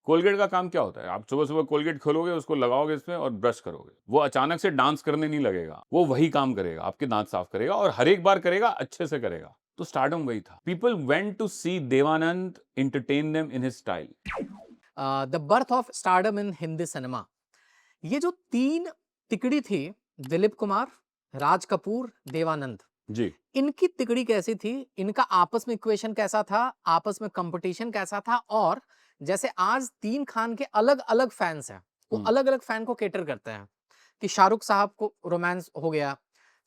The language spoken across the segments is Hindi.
कोलगेट का काम क्या होता है? आप सुबह सुबह कोलगेट खोलोगे, उसको लगाओगे इसमें और ब्रश करोगे। वो अचानक से डांस करने नहीं लगेगा, वो वही काम करेगा, आपके दांत साफ करेगा और हर एक बार करेगा, अच्छे से करेगा। तो स्टारडम वही था। People went to see Dev Anand entertain them in his style. The birth of stardom in Hindi cinema. ये जो तीन तिकड़ी थी, दिलीप कुमार, राज कपूर, देवानंद, जी। इनकी तिकड़ी कैसी थी? इनका आपस में इक्वेशन कैसा था? आपस में कंपटीशन कैसा था? और जैसे आज तीन खान के अलग अलग फैंस हैं, वो अलग अलग फैन को केटर करते हैं कि शाहरुख साहब को रोमांस हो गया,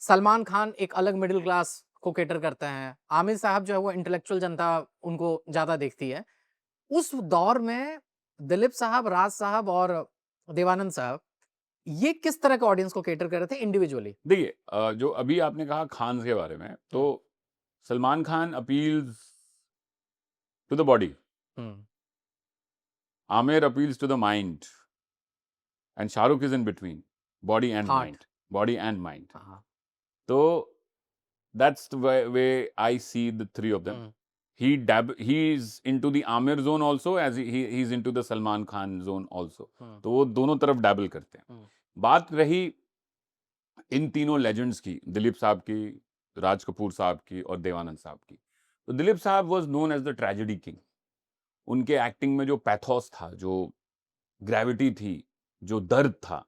सलमान खान एक अलग मिडिल क्लास को केटर करते हैं, आमिर साहब जो है वो इंटेलेक्चुअल जनता उनको ज्यादा देखती है। उस दौर में दिलीप साहब, राज साहब और देवानंद साहब, ये किस तरह के ऑडियंस को केटर कर रहे थे इंडिविजुअली? देखिए, जो अभी आपने कहा खान के बारे में, तो Salman Khan appeals to the body, Aamir appeals to the mind, and Shahrukh is in between body and heart. Mind, body and mind. हाँ। तो that's the way I see the three of them. He's into the Amir zone also, as he's into the Salman Khan zone also. तो वो दोनों तरफ डैबल करते हैं। बात रही इन तीनों लेजेंड्स की, दिलीप साहब की, राज कपूर साहब की और देवानंद साहब की, तो Dilip Sahab was known as the tragedy king. उनके एक्टिंग में जो पैथोस था, जो ग्रेविटी थी, जो दर्द था,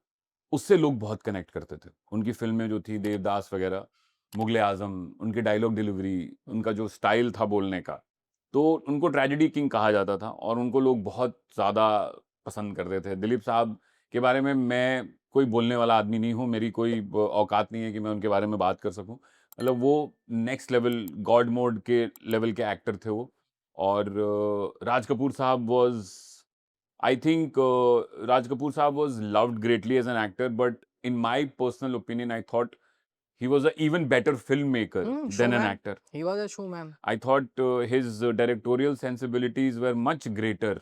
उससे लोग बहुत कनेक्ट करते थे। उनकी फिल्में जो थी देवदास वगैरह, मुगले आजम, उनकी डायलॉग डिलीवरी, उनका जो स्टाइल था बोलने का, तो उनको ट्रेजेडी किंग कहा जाता था और उनको लोग बहुत ज़्यादा पसंद करते थे। दिलीप साहब के बारे में मैं कोई बोलने वाला आदमी नहीं हूँ, मेरी कोई औकात नहीं है कि मैं उनके बारे में बात कर सकूँ। मतलब वो नेक्स्ट लेवल, गॉड मोड के लेवल के एक्टर थे वो। और राज कपूर साहब was, I think Raj Kapoor Saab was loved greatly as an actor, but in my personal opinion, I thought he was an even better filmmaker than an Showman. actor. He was a showman. I thought his directorial sensibilities were much greater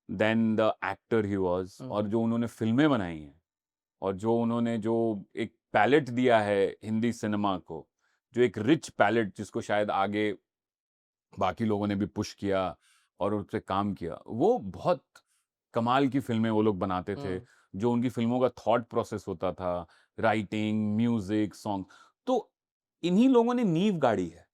than the actor he was. और जो उन्होंने फिल्में बनाई हैं और जो उन्होंने जो एक पैलेट दिया है हिंदी सिनेमा को, जो एक रिच पैलेट जिसको शायद आगे बाकी लोगों ने भी पुश किया और उस पे काम किया, वो बहुत कमाल की फिल्में वो लोग बनाते थे। जो उनकी फिल्मों का थॉट प्रोसेस होता था, राइटिंग, म्यूजिक, सॉन्ग, तो इन्हीं लोगों ने नींव गाड़ी है।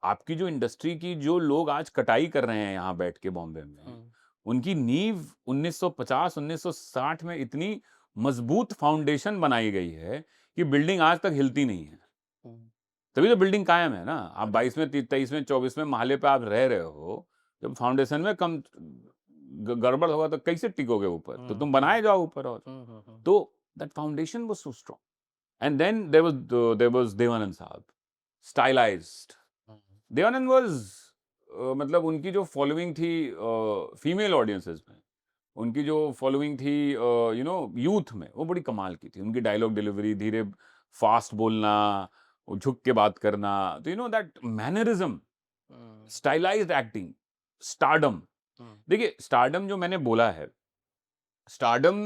आपकी जो इंडस्ट्री की जो लोग आज कटाई कर रहे हैं यहाँ बैठ के बॉम्बे में, उनकी नींव 1950 1960 में इतनी मजबूत फाउंडेशन बनाई गई है कि बिल्डिंग आज तक हिलती नहीं है। तभी तो बिल्डिंग कायम है ना। आप 22वें 23वें 24वें महले पे आप रह रहे हो, जब फाउंडेशन में कम गड़बड़ होगा तो कैसे टिकोगे ऊपर? तो तुम बनाए जाओ ऊपर। और तो that foundation was so strong. And then there was Dev Anand Sahab, stylised. Devanand was, मतलब उनकी जो फॉलोइंग थी फीमेल ऑडियंसेस में, उनकी जो फॉलोइंग थी यूथ में, वो बड़ी कमाल की थी। उनकी डायलॉग डिलीवरी, धीरे फास्ट बोलना, वो झुक के बात करना, तो that mannerism, stylised acting, stardom. देखिए, स्टारडम जो मैंने बोला है, स्टारडम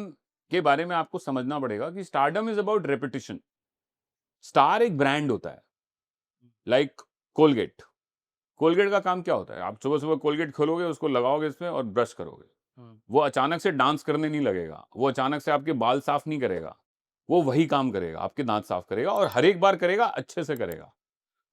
के बारे में आपको समझना पड़ेगा कि stardom is about repetition. Star एक ब्रांड होता है, लाइक कोलगेट। कोलगेट का काम क्या होता है? आप सुबह सुबह कोलगेट खोलोगे, उसको लगाओगे इसमें और ब्रश करोगे। वो अचानक से डांस करने नहीं लगेगा, वो अचानक से आपके बाल साफ नहीं करेगा, वो वही काम करेगा, आपके दांत साफ करेगा और हर एक बार करेगा, अच्छे से करेगा।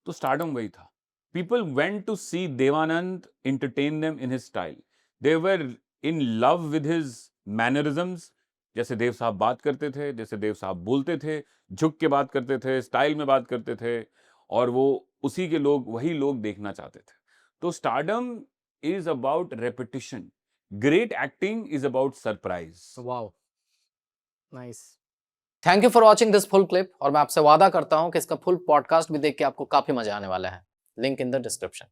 तो स्टारडम वही था। People went to see Dev Anand entertain them in his style. They were in love with his mannerisms. जैसे देव साहब बात करते थे, जैसे देव साहब बोलते थे, झुक के बात करते थे, स्टाइल में बात करते थे, और वो उसी के लोग, वही लोग देखना चाहते थे। तो stardom is about repetition, great acting is about surprise. Wow, nice. Thank you for watching this full clip, और मैं आपसे वादा करता हूं कि इसका फुल पॉडकास्ट भी देख के आपको काफी मजा आने वाला है। Link in the description.